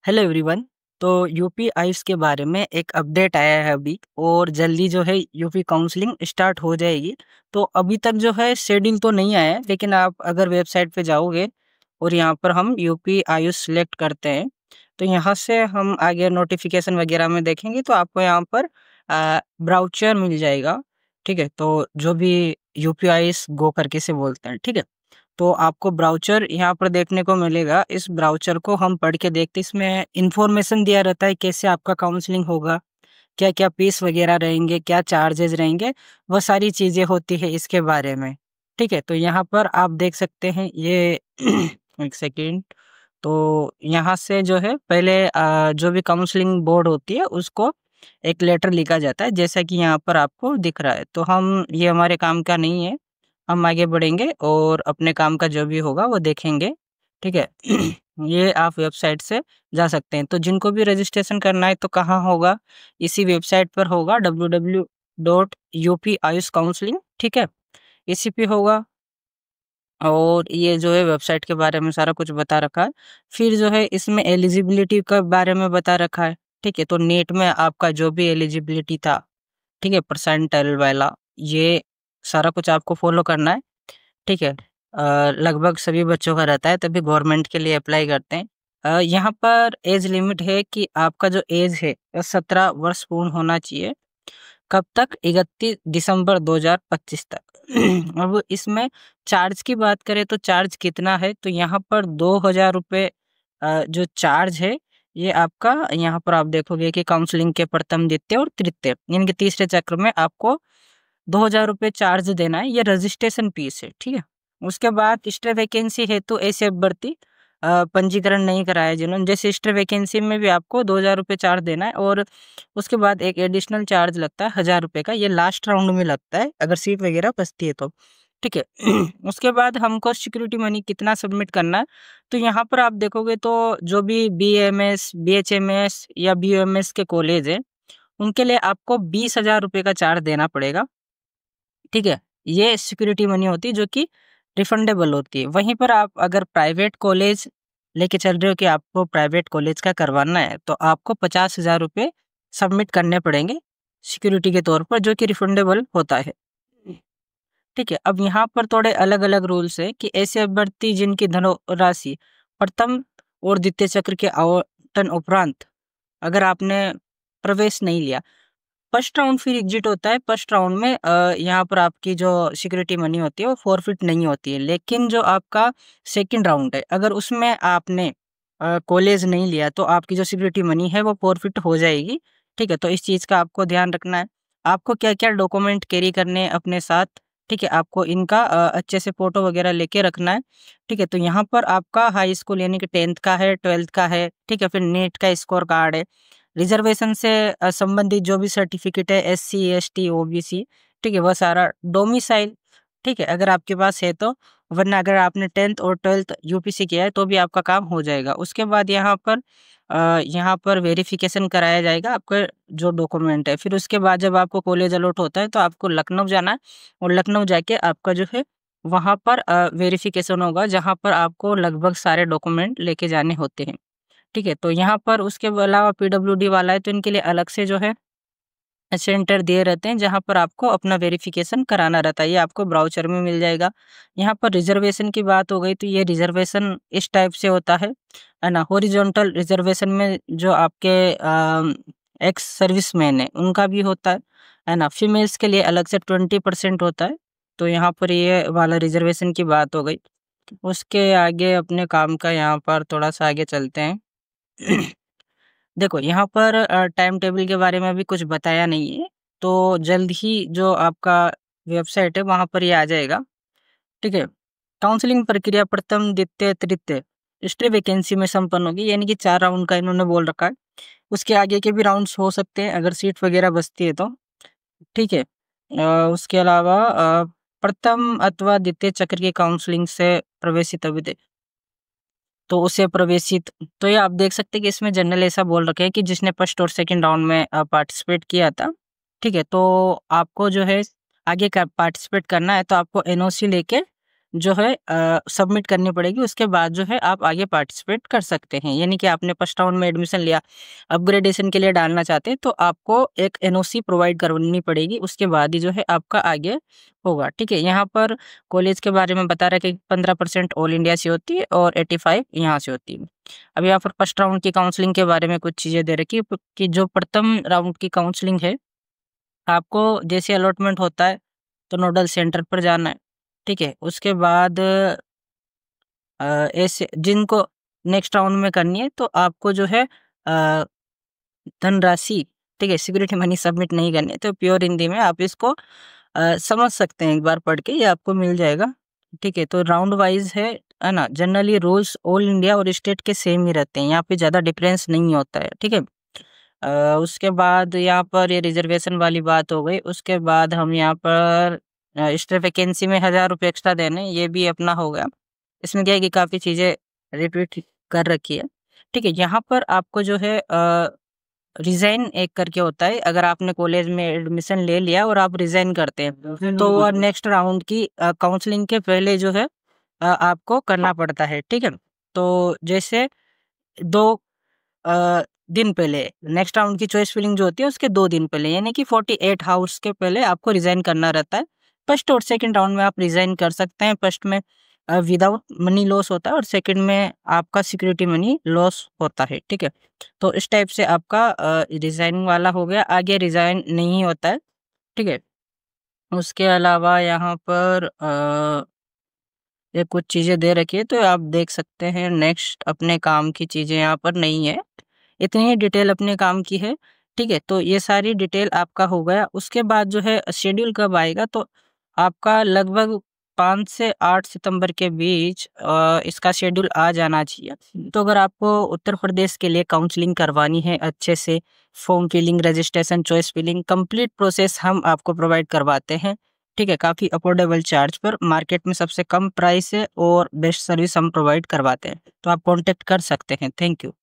Hello everyone. तो UP Ayush के बारे में एक अपडेट आया है अभी, और जल्दी जो है यूपी काउंसलिंग स्टार्ट हो जाएगी। तो अभी तक जो है शेड्यूल तो नहीं आया है, लेकिन आप अगर वेबसाइट पे जाओगे और यहाँ पर हम यूपी आयुष सेलेक्ट करते हैं, तो यहाँ से हम आगे नोटिफिकेशन वगैरह में देखेंगे तो आपको यहाँ पर ब्राउचर मिल जाएगा। ठीक है, तो जो भी यूपी आयुष गो करके से बोलते हैं, ठीक है। तो आपको ब्राउचर यहाँ पर देखने को मिलेगा। इस ब्राउचर को हम पढ़ के देखते, इसमें इंफॉर्मेशन दिया रहता है कैसे आपका काउंसलिंग होगा, क्या क्या फीस वगैरह रहेंगे, क्या चार्जेस रहेंगे, वह सारी चीज़ें होती है इसके बारे में। ठीक है, तो यहाँ पर आप देख सकते हैं ये एक सेकेंड। तो यहाँ से जो है पहले जो भी काउंसलिंग बोर्ड होती है उसको एक लेटर लिखा जाता है, जैसा कि यहाँ पर आपको दिख रहा है। तो हम ये हमारे काम का नहीं है, हम आगे बढ़ेंगे और अपने काम का जो भी होगा वो देखेंगे। ठीक है ये आप वेबसाइट से जा सकते हैं। तो जिनको भी रजिस्ट्रेशन करना है तो कहाँ होगा, इसी वेबसाइट पर होगा www.upayushcounseling। ठीक है, इसी पे होगा। और ये जो है वेबसाइट के बारे में सारा कुछ बता रखा है। फिर जो है इसमें एलिजिबिलिटी के बारे में बता रखा है। ठीक है, तो नेट में आपका जो भी एलिजिबिलिटी था, ठीक है, परसेंटाइल वाला, ये सारा कुछ आपको फॉलो करना है। ठीक है, लगभग सभी बच्चों का रहता है, तभी गवर्नमेंट के लिए अप्लाई करते हैं। यहाँ पर एज लिमिट है कि आपका जो एज है 17 वर्ष पूर्ण होना चाहिए। कब तक? 31 दिसंबर 2025 तक। अब इसमें चार्ज की बात करें तो चार्ज कितना है, तो यहाँ पर 2000 रुपये जो चार्ज है, ये आपका यहाँ पर आप देखोगे कि काउंसलिंग के प्रथम, द्वितीय और तृतीय, यानी कि तीसरे चक्र में आपको 2000 रुपये चार्ज देना है। ये रजिस्ट्रेशन फीस है। ठीक है, उसके बाद एक्स्ट्रा वैकेंसी है तो ऐसे अभ्यर्थी पंजीकरण नहीं कराया जिन्होंने, जैसे एक्स्ट्रा वैकेंसी में भी आपको 2000 रुपये चार्ज देना है, और उसके बाद एक एडिशनल चार्ज लगता है 1000 रुपये का, ये लास्ट राउंड में लगता है अगर सीट वगैरह बचती है तो। ठीक है उसके बाद हमको सिक्योरिटी मनी कितना सबमिट करना है, तो यहाँ पर आप देखोगे तो जो भी BAMS, BHMS या BUMS के कॉलेज है, उनके लिए आपको 20,000 रुपये का चार्ज देना पड़ेगा। ठीक है, ये सिक्योरिटी मनी होती है जो कि रिफंडेबल होती है। वहीं पर आप अगर प्राइवेट कॉलेज लेके चल रहे हो कि आपको प्राइवेट कॉलेज का करवाना है, तो आपको 50,000 रुपये सबमिट करने पड़ेंगे सिक्योरिटी के तौर पर, जो कि रिफंडेबल होता है। ठीक है, अब यहाँ पर थोड़े अलग अलग रूल्स है कि ऐसे अभ्यर्थी जिनकी धनराशि प्रथम और द्वितीय चक्र के आवंटन उपरांत अगर आपने प्रवेश नहीं लिया, फर्स्ट राउंड फिर एग्जिट होता है। फर्स्ट राउंड में यहाँ पर आपकी जो सिक्योरिटी मनी होती है वो फॉरफिट नहीं होती है, लेकिन जो आपका सेकंड राउंड है, अगर उसमें आपने कॉलेज नहीं लिया तो आपकी जो सिक्योरिटी मनी है वो फॉरफिट हो जाएगी। ठीक है, तो इस चीज़ का आपको ध्यान रखना है। आपको क्या क्या डॉक्यूमेंट कैरी करने हैं अपने साथ, ठीक है, आपको इनका अच्छे से फोटो वगैरह लेके रखना है। ठीक है, तो यहाँ पर आपका हाई स्कूल यानी कि 10th का है, 12th का है, ठीक है, फिर नेट का स्कोर कार्ड है, रिजर्वेशन से संबंधित जो भी सर्टिफिकेट है, SC ST OBC, ठीक है, वह सारा, डोमिसाइल, ठीक है, अगर आपके पास है तो, वरना अगर आपने 10th और 12th UPC किया है तो भी आपका काम हो जाएगा। उसके बाद यहाँ पर वेरिफिकेशन कराया जाएगा आपका जो डॉक्यूमेंट है। फिर उसके बाद जब आपको कॉलेज अलॉट होता है तो आपको लखनऊ जाना है, और लखनऊ जाके आपका जो है वहाँ पर वेरिफिकेशन होगा, जहाँ पर आपको लगभग सारे डॉक्यूमेंट लेके जाने होते हैं। ठीक है, तो यहाँ पर उसके अलावा PWD वाला है तो इनके लिए अलग से जो है सेंटर दिए रहते हैं, जहाँ पर आपको अपना वेरिफिकेशन कराना रहता है। ये आपको ब्राउचर में मिल जाएगा। यहाँ पर रिजर्वेशन की बात हो गई तो ये रिजर्वेशन इस टाइप से होता है ना। हॉरिजॉन्टल रिजर्वेशन में जो आपके एक्स सर्विसमैन है उनका भी होता है ना। फीमेल्स के लिए अलग से 20% होता है। तो यहाँ पर ये वाला रिजर्वेशन की बात हो गई। उसके आगे अपने काम का यहाँ पर थोड़ा सा आगे चलते हैं। देखो यहाँ पर टाइम टेबल के बारे में अभी कुछ बताया नहीं है, तो जल्द ही जो आपका वेबसाइट है वहाँ पर ये आ जाएगा। ठीक है, काउंसलिंग प्रक्रिया प्रथम, द्वितीय, तृतीय स्टे वैकेंसी में संपन्न होगी, यानी कि 4 राउंड का इन्होंने बोल रखा है। उसके आगे के भी राउंड्स हो सकते हैं अगर सीट वगैरह बचती है तो। ठीक है, उसके अलावा प्रथम अथवा द्वितीय चक्र की काउंसलिंग से प्रवेशित अभी तो उसे प्रवेशित, तो ये आप देख सकते हैं कि इसमें जनरल ऐसा बोल रखे हैं कि जिसने फर्स्ट और सेकंड राउंड में पार्टिसिपेट किया था। ठीक है, तो आपको जो है आगे का पार्टिसिपेट करना है तो आपको NOC लेके जो है सबमिट करनी पड़ेगी। उसके बाद जो है आप आगे पार्टिसिपेट कर सकते हैं। यानी कि आपने फर्स्ट राउंड में एडमिशन लिया, अपग्रेडेशन के लिए डालना चाहते हैं तो आपको एक एनओसी प्रोवाइड करवानी पड़ेगी, उसके बाद ही जो है आपका आगे होगा। ठीक है, यहाँ पर कॉलेज के बारे में बता रहा है कि 15% ऑल इंडिया से होती है और 85 यहाँ से होती है। अब यहाँ पर फर्स्ट राउंड की काउंसलिंग के बारे में कुछ चीज़ें दे रखी है कि जो प्रथम राउंड की काउंसलिंग है, आपको जैसे अलॉटमेंट होता है तो नोडल सेंटर पर जाना है। ठीक है, उसके बाद ऐसे जिनको नेक्स्ट राउंड में करनी है तो आपको जो है धनराशि, ठीक है, सिक्योरिटी मनी सबमिट नहीं करनी है। तो प्योर हिंदी में आप इसको समझ सकते हैं, एक बार पढ़ के ये आपको मिल जाएगा। ठीक है, तो राउंड वाइज है ना। जनरली रूल्स ऑल इंडिया और स्टेट के सेम ही रहते हैं, यहाँ पे ज़्यादा डिफरेंस नहीं होता है। ठीक है, उसके बाद यहाँ पर ये रिजर्वेशन वाली बात हो गई। उसके बाद हम यहाँ पर एक्स्ट्रा वैकेंसी में 1000 रुपये एक्स्ट्रा देने, ये भी अपना हो गया। इसमें क्या है कि काफ़ी चीज़ें रिपीट कर रखी है। ठीक है, यहाँ पर आपको जो है रिज़ाइन एक करके होता है। अगर आपने कॉलेज में एडमिशन ले लिया और आप रिज़ाइन करते हैं तो वह नेक्स्ट राउंड की काउंसलिंग के पहले जो है आपको करना पड़ता है। ठीक है, तो जैसे 2 दिन पहले नेक्स्ट राउंड की चॉइस फिलिंग जो होती है उसके 2 दिन पहले, यानी कि 48 हाउर्स के पहले आपको रिज़ाइन करना रहता है। फर्स्ट और सेकंड राउंड में आप रिज़ाइन कर सकते हैं। फर्स्ट में विदाउट मनी लॉस होता है और सेकंड में आपका सिक्योरिटी मनी लॉस होता है। ठीक है, तो इस टाइप से आपका रिज़ाइन वाला हो गया, आगे रिज़ाइन नहीं होता है। ठीक है, उसके अलावा यहाँ पर ये कुछ चीज़ें दे रखी है तो आप देख सकते हैं। नेक्स्ट अपने काम की चीज़ें यहाँ पर नहीं है, इतनी ही डिटेल अपने काम की है। ठीक है, तो ये सारी डिटेल आपका हो गया। उसके बाद जो है शेड्यूल कब आएगा, तो आपका लगभग 5 से 8 सितंबर के बीच इसका शेड्यूल आ जाना चाहिए। तो अगर आपको उत्तर प्रदेश के लिए काउंसलिंग करवानी है अच्छे से, form filling, registration, choice filling, complete process हम आपको प्रोवाइड करवाते हैं। ठीक है, काफ़ी अफोर्डेबल चार्ज पर, मार्केट में सबसे कम प्राइस है और बेस्ट सर्विस हम प्रोवाइड करवाते हैं। तो आप कॉन्टेक्ट कर सकते हैं। Thank you.